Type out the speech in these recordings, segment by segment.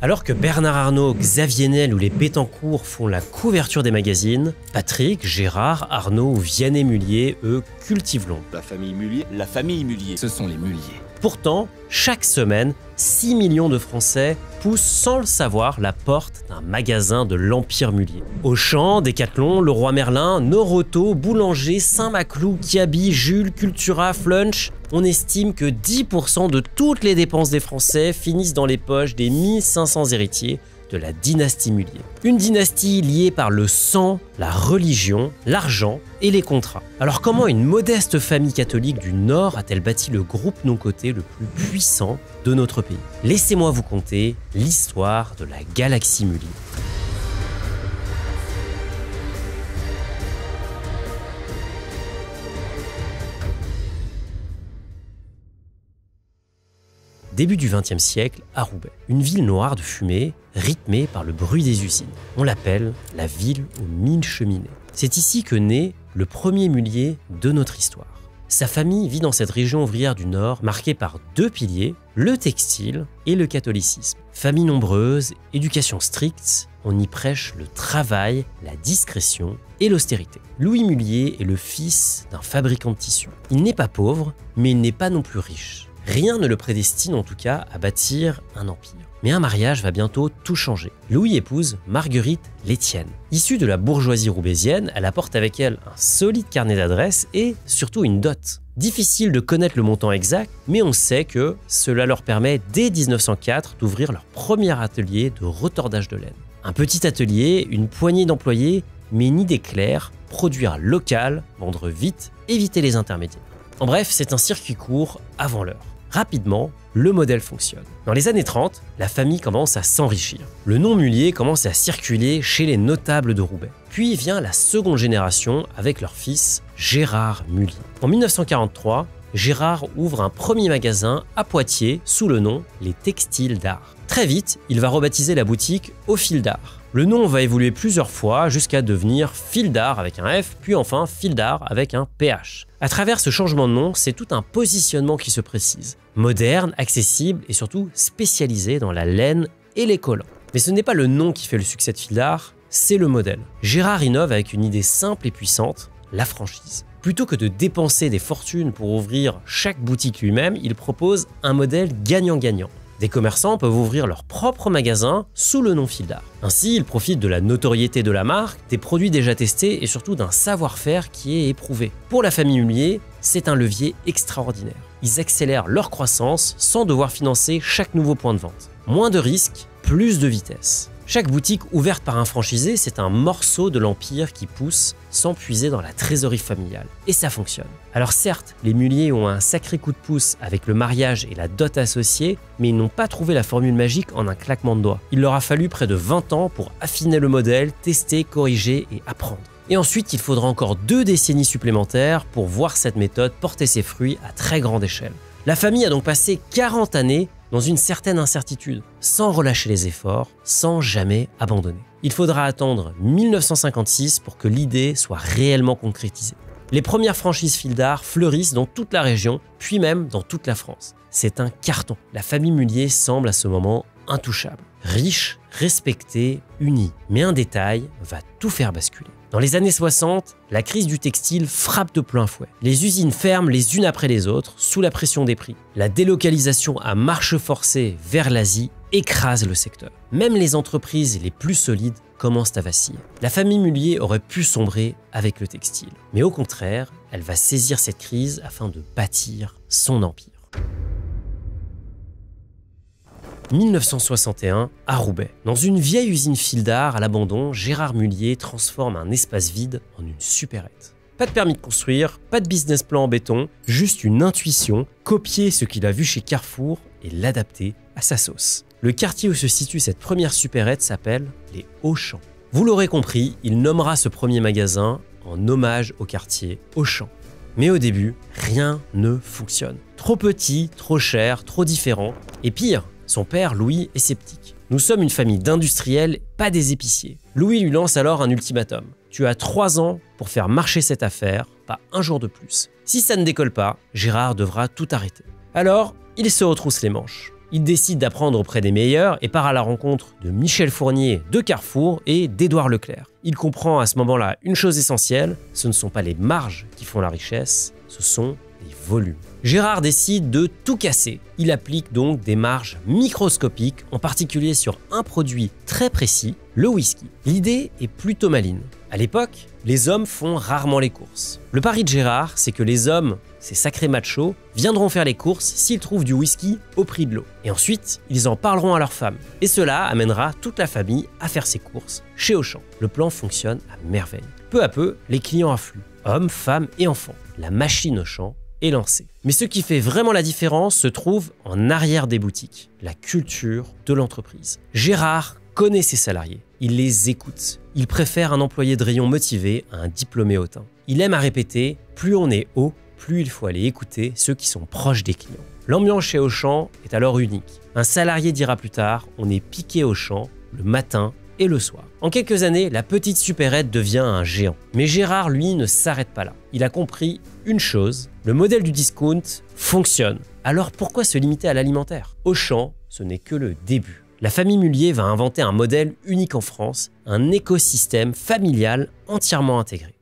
Alors que Bernard Arnault, Xavier Niel ou les Bettencourt font la couverture des magazines, Patrick, Gérard, Arnault ou Vianney-Mullier, eux, cultivent l'ombre. La famille Mullier. La famille Mullier. Ce sont les Mulliers. Pourtant, chaque semaine, 6 millions de Français poussent sans le savoir la porte d'un magasin de l'Empire Mullier. Auchan, Decathlon, Leroy Merlin, Noroto, Boulanger, Saint-Maclou, Kiabi, Jules, Cultura, Flunch, on estime que 10% de toutes les dépenses des Français finissent dans les poches des 1500 héritiers de la dynastie Mullier. Une dynastie liée par le sang, la religion, l'argent et les contrats. Alors comment une modeste famille catholique du Nord a-t-elle bâti le groupe non coté le plus puissant de notre pays? Laissez-moi vous conter l'histoire de la galaxie Mullier. Début du XXe siècle, à Roubaix, une ville noire de fumée, rythmée par le bruit des usines. On l'appelle la ville aux 1000 cheminées. C'est ici que naît le premier Mullier de notre histoire. Sa famille vit dans cette région ouvrière du Nord marquée par deux piliers, le textile et le catholicisme. Famille nombreuse, éducation stricte, on y prêche le travail, la discrétion et l'austérité. Louis Mullier est le fils d'un fabricant de tissus. Il n'est pas pauvre, mais il n'est pas non plus riche. Rien ne le prédestine en tout cas à bâtir un empire. Mais un mariage va bientôt tout changer. Louis épouse Marguerite Létienne. Issue de la bourgeoisie roubaisienne, elle apporte avec elle un solide carnet d'adresses et surtout une dot. Difficile de connaître le montant exact, mais on sait que cela leur permet dès 1904 d'ouvrir leur premier atelier de retordage de laine. Un petit atelier, une poignée d'employés, mais une idée claire, produire local, vendre vite, éviter les intermédiaires. En bref, c'est un circuit court avant l'heure. Rapidement, le modèle fonctionne. Dans les années 30, la famille commence à s'enrichir. Le nom Mullier commence à circuler chez les notables de Roubaix. Puis vient la seconde génération avec leur fils Gérard Mullier. En 1943, Gérard ouvre un premier magasin à Poitiers sous le nom Les Textiles d'Art. Très vite, il va rebaptiser la boutique Au Fil d'Art. Le nom va évoluer plusieurs fois jusqu'à devenir Fil d'Art avec un F, puis enfin Fil d'Art avec un PH. À travers ce changement de nom, c'est tout un positionnement qui se précise. Moderne, accessible et surtout spécialisé dans la laine et les collants. Mais ce n'est pas le nom qui fait le succès de Fil d'Art, c'est le modèle. Gérard innove avec une idée simple et puissante, la franchise. Plutôt que de dépenser des fortunes pour ouvrir chaque boutique lui-même, il propose un modèle gagnant-gagnant. Des commerçants peuvent ouvrir leur propre magasin sous le nom Fil d'Art. Ainsi, ils profitent de la notoriété de la marque, des produits déjà testés et surtout d'un savoir-faire qui est éprouvé. Pour la famille Mullier, c'est un levier extraordinaire. Ils accélèrent leur croissance sans devoir financer chaque nouveau point de vente. Moins de risques, plus de vitesse. Chaque boutique ouverte par un franchisé, c'est un morceau de l'empire qui pousse sans puiser dans la trésorerie familiale. Et ça fonctionne. Alors certes, les Mullier ont un sacré coup de pouce avec le mariage et la dot associée, mais ils n'ont pas trouvé la formule magique en un claquement de doigts. Il leur a fallu près de 20 ans pour affiner le modèle, tester, corriger et apprendre. Et ensuite, il faudra encore 2 décennies supplémentaires pour voir cette méthode porter ses fruits à très grande échelle. La famille a donc passé 40 années dans une certaine incertitude, sans relâcher les efforts, sans jamais abandonner. Il faudra attendre 1956 pour que l'idée soit réellement concrétisée. Les premières franchises Fil d'Art fleurissent dans toute la région, puis même dans toute la France. C'est un carton. La famille Mullier semble à ce moment intouchable. Riche, respectée, unie. Mais un détail va tout faire basculer. Dans les années 60, la crise du textile frappe de plein fouet. Les usines ferment les unes après les autres, sous la pression des prix. La délocalisation à marche forcée vers l'Asie écrase le secteur. Même les entreprises les plus solides commencent à vaciller. La famille Mullier aurait pu sombrer avec le textile. Mais au contraire, elle va saisir cette crise afin de bâtir son empire. 1961, à Roubaix. Dans une vieille usine Fil d'Art à l'abandon, Gérard Mullier transforme un espace vide en une supérette. Pas de permis de construire, pas de business plan en béton, juste une intuition, copier ce qu'il a vu chez Carrefour et l'adapter à sa sauce. Le quartier où se situe cette première supérette s'appelle les Hauts-Champs. Vous l'aurez compris, il nommera ce premier magasin en hommage au quartier Hauts-Champs. Mais au début, rien ne fonctionne. Trop petit, trop cher, trop différent. Et pire, son père, Louis, est sceptique. Nous sommes une famille d'industriels, pas des épiciers. Louis lui lance alors un ultimatum. Tu as 3 ans pour faire marcher cette affaire, pas un jour de plus. Si ça ne décolle pas, Gérard devra tout arrêter. Alors, il se retrousse les manches. Il décide d'apprendre auprès des meilleurs et part à la rencontre de Michel Fournier de Carrefour et d'Édouard Leclerc. Il comprend à ce moment-là une chose essentielle, ce ne sont pas les marges qui font la richesse, ce sont les volumes. Gérard décide de tout casser. Il applique donc des marges microscopiques, en particulier sur un produit très précis, le whisky. L'idée est plutôt maligne. À l'époque, les hommes font rarement les courses. Le pari de Gérard, c'est que les hommes, ces sacrés machos, viendront faire les courses s'ils trouvent du whisky au prix de l'eau. Et ensuite, ils en parleront à leurs femmes. Et cela amènera toute la famille à faire ses courses chez Auchan. Le plan fonctionne à merveille. Peu à peu, les clients affluent. Hommes, femmes et enfants. La machine Auchan est lancée. Mais ce qui fait vraiment la différence se trouve en arrière des boutiques. La culture de l'entreprise. Gérard connaît ses salariés. Il les écoute. Il préfère un employé de rayon motivé à un diplômé hautain. Il aime à répéter « plus on est haut, plus il faut aller écouter ceux qui sont proches des clients ». L'ambiance chez Auchan est alors unique. Un salarié dira plus tard « on est piqué Auchan le matin et le soir ». En quelques années, la petite supérette devient un géant. Mais Gérard, lui, ne s'arrête pas là. Il a compris une chose, le modèle du discount fonctionne. Alors pourquoi se limiter à l'alimentaire ? Auchan, ce n'est que le début. La famille Mullier va inventer un modèle unique en France, un écosystème familial entièrement intégré.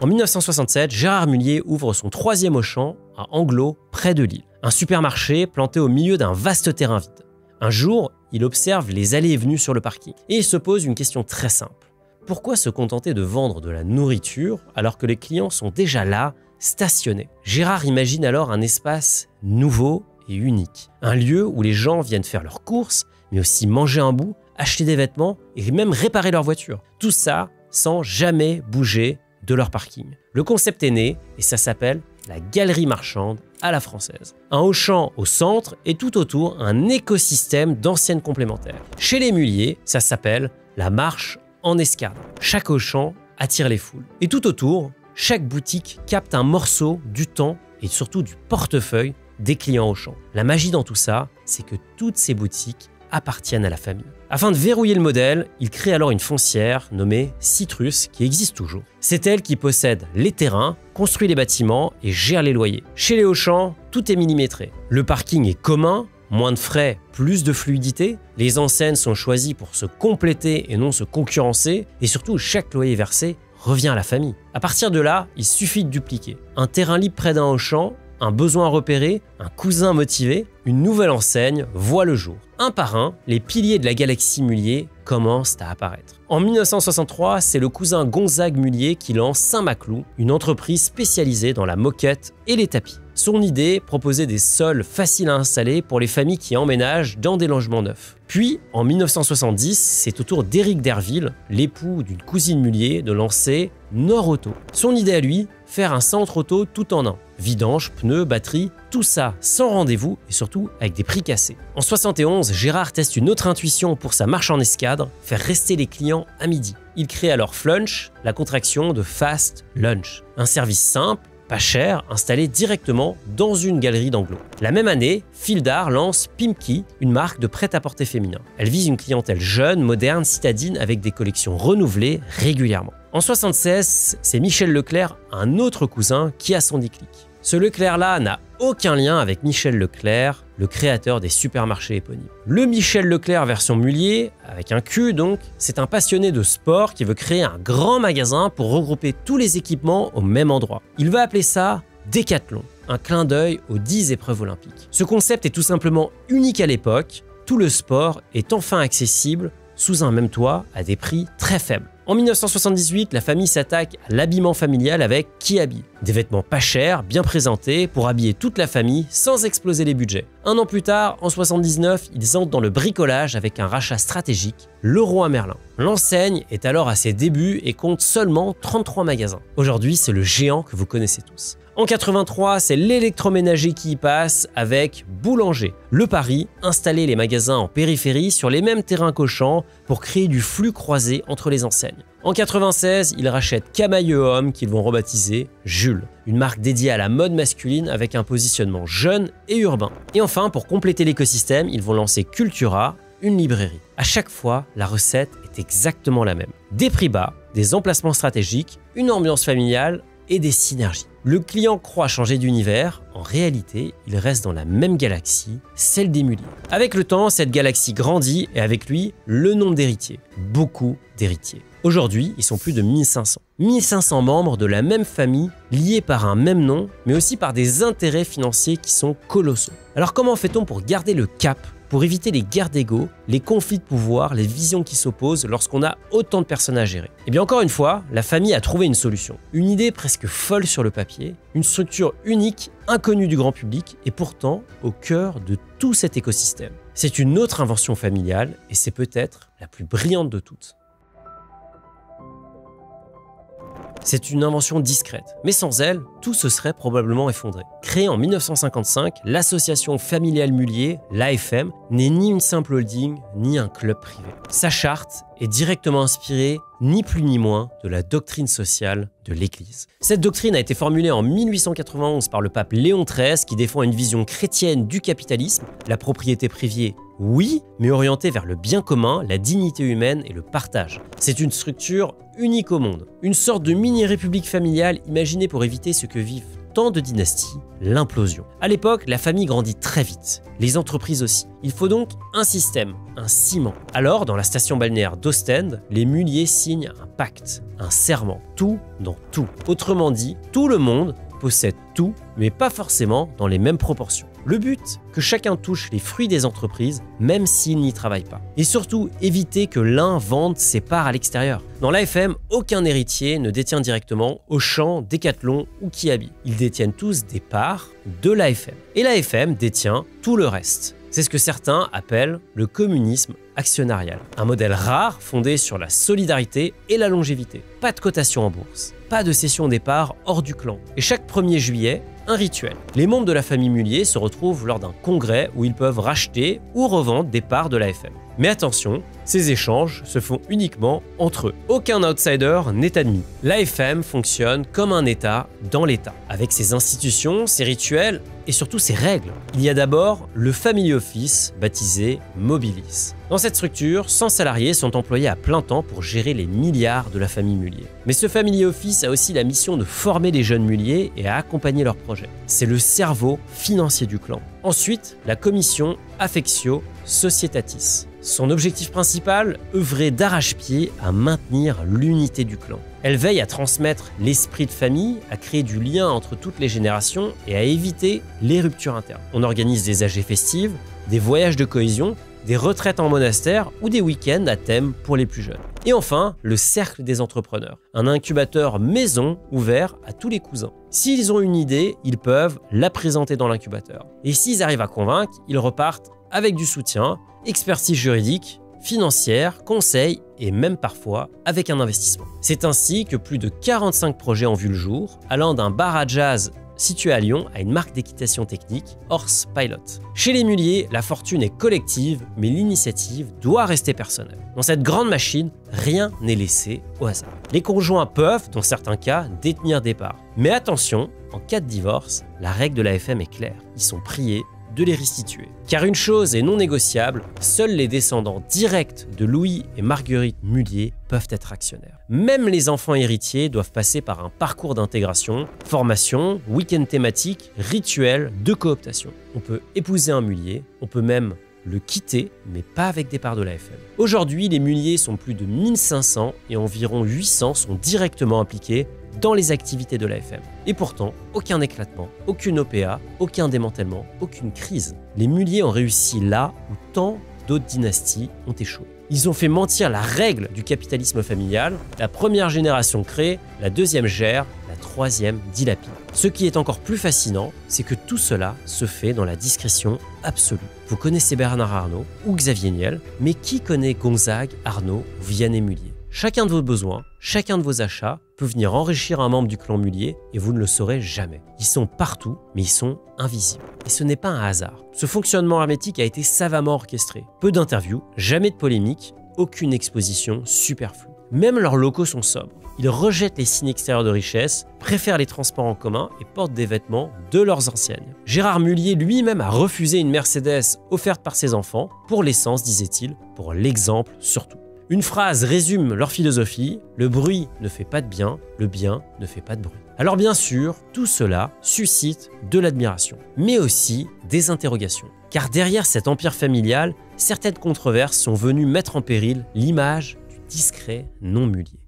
En 1967, Gérard Mullier ouvre son 3e Auchan à Anglo, près de Lille. Un supermarché planté au milieu d'un vaste terrain vide. Un jour, il observe les allées et venues sur le parking et il se pose une question très simple. Pourquoi se contenter de vendre de la nourriture alors que les clients sont déjà là, stationnés ? Gérard imagine alors un espace nouveau et unique. Un lieu où les gens viennent faire leurs courses, mais aussi manger un bout, acheter des vêtements et même réparer leur voiture. Tout ça sans jamais bouger de leur parking. Le concept est né et ça s'appelle la galerie marchande à la française. Un Auchan au centre et tout autour un écosystème d'enseignes complémentaires. Chez les Mullier, ça s'appelle la marche en escadre. Chaque Auchan attire les foules. Et tout autour, chaque boutique capte un morceau du temps et surtout du portefeuille des clients Auchan. La magie dans tout ça, c'est que toutes ces boutiques appartiennent à la famille. Afin de verrouiller le modèle, il crée alors une foncière nommée Citrus qui existe toujours. C'est elle qui possède les terrains, construit les bâtiments et gère les loyers. Chez les Auchan, tout est millimétré. Le parking est commun, moins de frais, plus de fluidité. Les enseignes sont choisies pour se compléter et non se concurrencer. Et surtout, chaque loyer versé revient à la famille. À partir de là, il suffit de dupliquer. Un terrain libre près d'un Auchan, un besoin repéré, un cousin motivé, une nouvelle enseigne voit le jour. Un par un, les piliers de la galaxie Mullier commencent à apparaître. En 1963, c'est le cousin Gonzague Mullier qui lance Saint-Maclou, une entreprise spécialisée dans la moquette et les tapis. Son idée, proposer des sols faciles à installer pour les familles qui emménagent dans des logements neufs. Puis, en 1970, c'est au tour d'Éric Derville, l'époux d'une cousine Mullier, de lancer Nord Auto. Son idée à lui, faire un centre auto tout en un. Vidange, pneus, batterie, tout ça sans rendez-vous et surtout avec des prix cassés. En 71, Gérard teste une autre intuition pour sa marche en escadre, faire rester les clients à midi. Il crée alors Flunch, la contraction de Fast Lunch. Un service simple, pas cher, installé directement dans une galerie d'Anglo. La même année, Fildar lance Pimki, une marque de prêt-à-porter féminin. Elle vise une clientèle jeune, moderne, citadine avec des collections renouvelées régulièrement. En 1976, c'est Michel Leclerc, un autre cousin, qui a son déclic. Ce Leclerc-là n'a aucun lien avec Michel Leclerc, le créateur des supermarchés éponymes. Le Michel Leclerc version Mullier, avec un Q donc, c'est un passionné de sport qui veut créer un grand magasin pour regrouper tous les équipements au même endroit. Il va appeler ça Décathlon, un clin d'œil aux 10 épreuves olympiques. Ce concept est tout simplement unique à l'époque, tout le sport est enfin accessible sous un même toit à des prix très faibles. En 1978, la famille s'attaque à l'habillement familial avec Kiabi. Des vêtements pas chers, bien présentés, pour habiller toute la famille sans exploser les budgets. Un an plus tard, en 1979, ils entrent dans le bricolage avec un rachat stratégique, Leroy Merlin. L'enseigne est alors à ses débuts et compte seulement 33 magasins. Aujourd'hui, c'est le géant que vous connaissez tous. En 1983, c'est l'électroménager qui y passe avec Boulanger. Le pari, installer les magasins en périphérie sur les mêmes terrains qu'Auchan pour créer du flux croisé entre les enseignes. En 1996, ils rachètent Camailleux Homme qu'ils vont rebaptiser Jules, une marque dédiée à la mode masculine avec un positionnement jeune et urbain. Et enfin, pour compléter l'écosystème, ils vont lancer Cultura, une librairie. À chaque fois, la recette est exactement la même. Des prix bas, des emplacements stratégiques, une ambiance familiale, et des synergies. Le client croit changer d'univers, en réalité, il reste dans la même galaxie, celle des Mullier. Avec le temps, cette galaxie grandit et avec lui, le nombre d'héritiers. Beaucoup d'héritiers. Aujourd'hui, ils sont plus de 1500. 1500 membres de la même famille, liés par un même nom, mais aussi par des intérêts financiers qui sont colossaux. Alors comment fait-on pour garder le cap, pour éviter les guerres d'ego, les conflits de pouvoir, les visions qui s'opposent lorsqu'on a autant de personnes à gérer? Eh bien encore une fois, la famille a trouvé une solution. Une idée presque folle sur le papier, une structure unique, inconnue du grand public et pourtant au cœur de tout cet écosystème. C'est une autre invention familiale et c'est peut-être la plus brillante de toutes. C'est une invention discrète, mais sans elle, tout se serait probablement effondré. Créée en 1955, l'association familiale Mullier, l'AFM, n'est ni une simple holding, ni un club privé. Sa charte est directement inspirée, ni plus ni moins, de la doctrine sociale de l'Église. Cette doctrine a été formulée en 1891 par le pape Léon XIII qui défend une vision chrétienne du capitalisme, la propriété privée. Oui, mais orientée vers le bien commun, la dignité humaine et le partage. C'est une structure unique au monde, une sorte de mini-république familiale imaginée pour éviter ce que vivent tant de dynasties, l'implosion. À l'époque, la famille grandit très vite, les entreprises aussi. Il faut donc un système, un ciment. Alors, dans la station balnéaire d'Ostende, les Mullier signent un pacte, un serment, tout dans tout. Autrement dit, tout le monde possède tout, mais pas forcément dans les mêmes proportions. Le but, que chacun touche les fruits des entreprises, même s'il n'y travaille pas. Et surtout, éviter que l'un vende ses parts à l'extérieur. Dans l'AFM, aucun héritier ne détient directement Auchan, Decathlon ou Kiabi. Ils détiennent tous des parts de l'AFM. Et l'AFM détient tout le reste. C'est ce que certains appellent le communisme actionnarial. Un modèle rare fondé sur la solidarité et la longévité. Pas de cotation en bourse, pas de cession des parts hors du clan. Et chaque 1er juillet, un rituel. Les membres de la famille Mullier se retrouvent lors d'un congrès où ils peuvent racheter ou revendre des parts de l'AFM. Mais attention, ces échanges se font uniquement entre eux. Aucun outsider n'est admis. L'AFM fonctionne comme un État dans l'État, avec ses institutions, ses rituels et surtout ses règles. Il y a d'abord le Family Office, baptisé Mobilis. Dans cette structure, 100 salariés sont employés à plein temps pour gérer les milliards de la famille Mullier. Mais ce Family Office a aussi la mission de former les jeunes Mullier et à accompagner leurs projets. C'est le cerveau financier du clan. Ensuite, la commission Affectio Societatis. Son objectif principal, œuvrer d'arrache-pied à maintenir l'unité du clan. Elle veille à transmettre l'esprit de famille, à créer du lien entre toutes les générations et à éviter les ruptures internes. On organise des AG festives, des voyages de cohésion, des retraites en monastère ou des week-ends à thème pour les plus jeunes. Et enfin, le cercle des entrepreneurs, un incubateur maison ouvert à tous les cousins. S'ils ont une idée, ils peuvent la présenter dans l'incubateur. Et s'ils arrivent à convaincre, ils repartent avec du soutien, expertise juridique, financière, conseil et même parfois avec un investissement. C'est ainsi que plus de 45 projets ont vu le jour, allant d'un bar à jazz situé à Lyon à une marque d'équitation technique, Horse Pilot. Chez les Mullier, la fortune est collective, mais l'initiative doit rester personnelle. Dans cette grande machine, rien n'est laissé au hasard. Les conjoints peuvent, dans certains cas, détenir des parts. Mais attention, en cas de divorce, la règle de l'AFM est claire. Ils sont priés de les restituer. Car une chose est non négociable, seuls les descendants directs de Louis et Marguerite Mullier peuvent être actionnaires. Même les enfants héritiers doivent passer par un parcours d'intégration, formation, week-end thématique, rituel de cooptation. On peut épouser un Mullier, on peut même le quitter, mais pas avec des parts de l'AFM. Aujourd'hui, les Mullier sont plus de 1500 et environ 800 sont directement impliqués dans les activités de l'AFM. Et pourtant, aucun éclatement, aucune OPA, aucun démantèlement, aucune crise. Les Mullier ont réussi là où tant d'autres dynasties ont échoué. Ils ont fait mentir la règle du capitalisme familial, la première génération crée, la deuxième gère, la troisième dilapide. Ce qui est encore plus fascinant, c'est que tout cela se fait dans la discrétion absolue. Vous connaissez Bernard Arnault ou Xavier Niel, mais qui connaît Gonzague, Arnault ou Vianney Mullier? Chacun de vos besoins, chacun de vos achats peut venir enrichir un membre du clan Mullier et vous ne le saurez jamais. Ils sont partout, mais ils sont invisibles. Et ce n'est pas un hasard. Ce fonctionnement hermétique a été savamment orchestré. Peu d'interviews, jamais de polémiques, aucune exposition superflue. Même leurs locaux sont sobres. Ils rejettent les signes extérieurs de richesse, préfèrent les transports en commun et portent des vêtements de leurs enseignes. Gérard Mullier lui-même a refusé une Mercedes offerte par ses enfants, pour l'essence, disait-il, pour l'exemple surtout. Une phrase résume leur philosophie, le bruit ne fait pas de bien, le bien ne fait pas de bruit. Alors bien sûr, tout cela suscite de l'admiration, mais aussi des interrogations. Car derrière cet empire familial, certaines controverses sont venues mettre en péril l'image du discret non-mulier.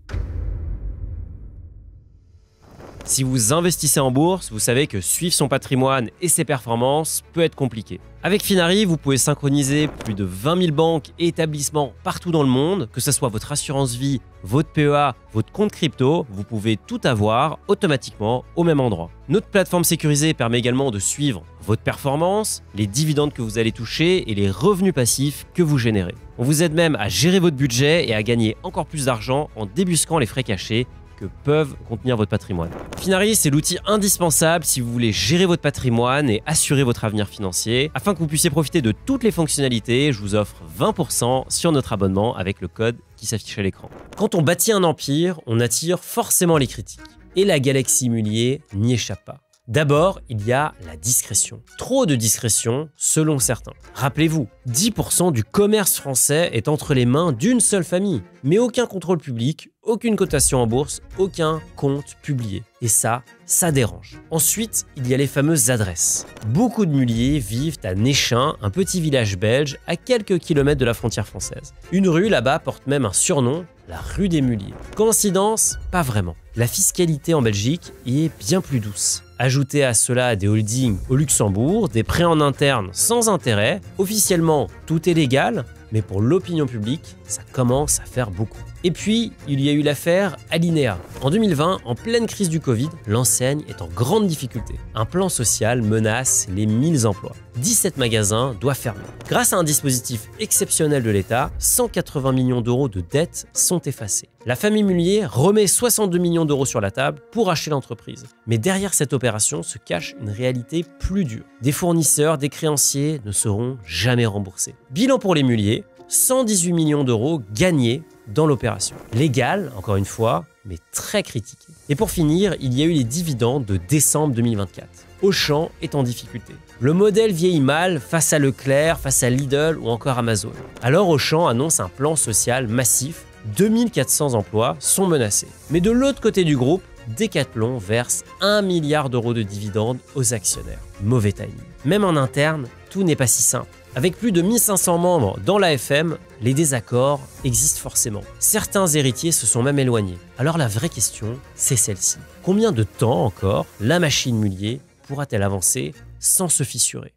Si vous investissez en bourse, vous savez que suivre son patrimoine et ses performances peut être compliqué. Avec Finari, vous pouvez synchroniser plus de 20 000 banques et établissements partout dans le monde, que ce soit votre assurance vie, votre PEA, votre compte crypto, vous pouvez tout avoir automatiquement au même endroit. Notre plateforme sécurisée permet également de suivre votre performance, les dividendes que vous allez toucher et les revenus passifs que vous générez. On vous aide même à gérer votre budget et à gagner encore plus d'argent en débusquant les frais cachés que peuvent contenir votre patrimoine. Finari, c'est l'outil indispensable si vous voulez gérer votre patrimoine et assurer votre avenir financier. Afin que vous puissiez profiter de toutes les fonctionnalités, je vous offre 20% sur notre abonnement avec le code qui s'affiche à l'écran. Quand on bâtit un empire, on attire forcément les critiques. Et la galaxie Mullier n'y échappe pas. D'abord, il y a la discrétion. Trop de discrétion, selon certains. Rappelez-vous, 10% du commerce français est entre les mains d'une seule famille. Mais aucun contrôle public, aucune cotation en bourse, aucun compte publié. Et ça dérange. Ensuite, il y a les fameuses adresses. Beaucoup de mulliers vivent à Néchin, un petit village belge à quelques kilomètres de la frontière française. Une rue là-bas porte même un surnom, la rue des Mulliers. Coïncidence? Pas vraiment. La fiscalité en Belgique y est bien plus douce. Ajoutez à cela des holdings au Luxembourg, des prêts en interne sans intérêt. Officiellement, tout est légal, mais pour l'opinion publique, ça commence à faire beaucoup. Et puis, il y a eu l'affaire Alinéa. En 2020, en pleine crise du Covid, l'enseigne est en grande difficulté. Un plan social menace les 1000 emplois. 17 magasins doivent fermer. Grâce à un dispositif exceptionnel de l'État, 180 millions d'euros de dettes sont effacés. La famille Mullier remet 62 millions d'euros sur la table pour acheter l'entreprise. Mais derrière cette opération se cache une réalité plus dure. Des fournisseurs, des créanciers ne seront jamais remboursés. Bilan pour les Mullier, 118 millions d'euros gagnés dans l'opération. Légal, encore une fois, mais très critiqué. Et pour finir, il y a eu les dividendes de décembre 2024. Auchan est en difficulté. Le modèle vieillit mal face à Leclerc, face à Lidl ou encore Amazon. Alors Auchan annonce un plan social massif, 2400 emplois sont menacés. Mais de l'autre côté du groupe, Decathlon verse 1 milliard d'euros de dividendes aux actionnaires. Mauvais timing. Même en interne, tout n'est pas si simple. Avec plus de 1500 membres dans l'AFM, les désaccords existent forcément. Certains héritiers se sont même éloignés. Alors la vraie question, c'est celle-ci. Combien de temps encore la machine Mullier pourra-t-elle avancer sans se fissurer?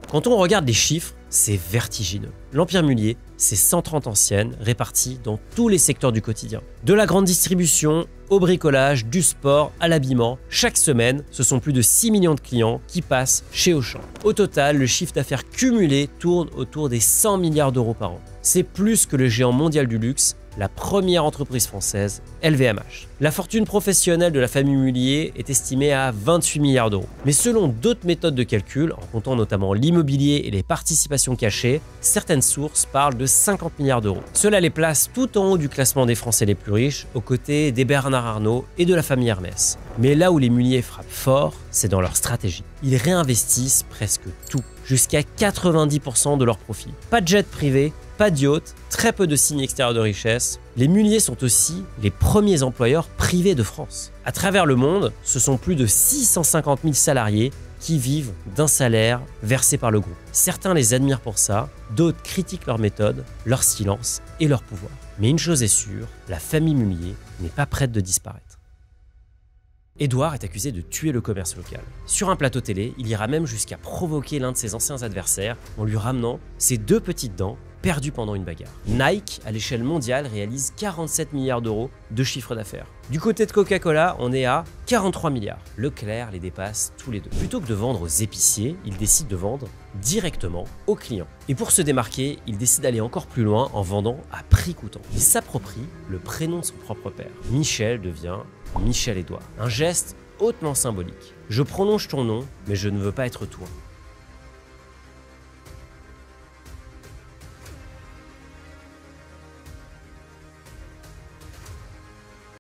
Quand on regarde les chiffres, c'est vertigineux. L'Empire Mullier, c'est 130 anciennes réparties dans tous les secteurs du quotidien. De la grande distribution au bricolage, du sport à l'habillement, chaque semaine, ce sont plus de 6 millions de clients qui passent chez Auchan. Au total, le chiffre d'affaires cumulé tourne autour des 100 milliards d'euros par an. C'est plus que le géant mondial du luxe, la première entreprise française, LVMH. La fortune professionnelle de la famille Mullier est estimée à 28 milliards d'euros. Mais selon d'autres méthodes de calcul, en comptant notamment l'immobilier et les participations cachées, certaines sources parlent de 50 milliards d'euros. Cela les place tout en haut du classement des Français les plus riches, aux côtés des Bernard Arnault et de la famille Hermès. Mais là où les Mullier frappent fort, c'est dans leur stratégie. Ils réinvestissent presque tout, jusqu'à 90% de leurs profits. Pas de jet privé, pas de yacht, très peu de signes extérieurs de richesse. Les Mullier sont aussi les premiers employeurs privés de France. À travers le monde, ce sont plus de 650 000 salariés qui vivent d'un salaire versé par le groupe. Certains les admirent pour ça, d'autres critiquent leur méthode, leur silence et leur pouvoir. Mais une chose est sûre, la famille Mullier n'est pas prête de disparaître. Édouard est accusé de tuer le commerce local. Sur un plateau télé, il ira même jusqu'à provoquer l'un de ses anciens adversaires en lui ramenant ses 2 petites dents perdues pendant une bagarre. Nike, à l'échelle mondiale, réalise 47 milliards d'euros de chiffre d'affaires. Du côté de Coca-Cola, on est à 43 milliards. Leclerc les dépasse tous les deux. Plutôt que de vendre aux épiciers, il décide de vendre directement aux clients. Et pour se démarquer, il décide d'aller encore plus loin en vendant à prix coûtant. Il s'approprie le prénom de son propre père. Michel devient Michel Édouard. Un geste hautement symbolique. Je prolonge ton nom, mais je ne veux pas être toi.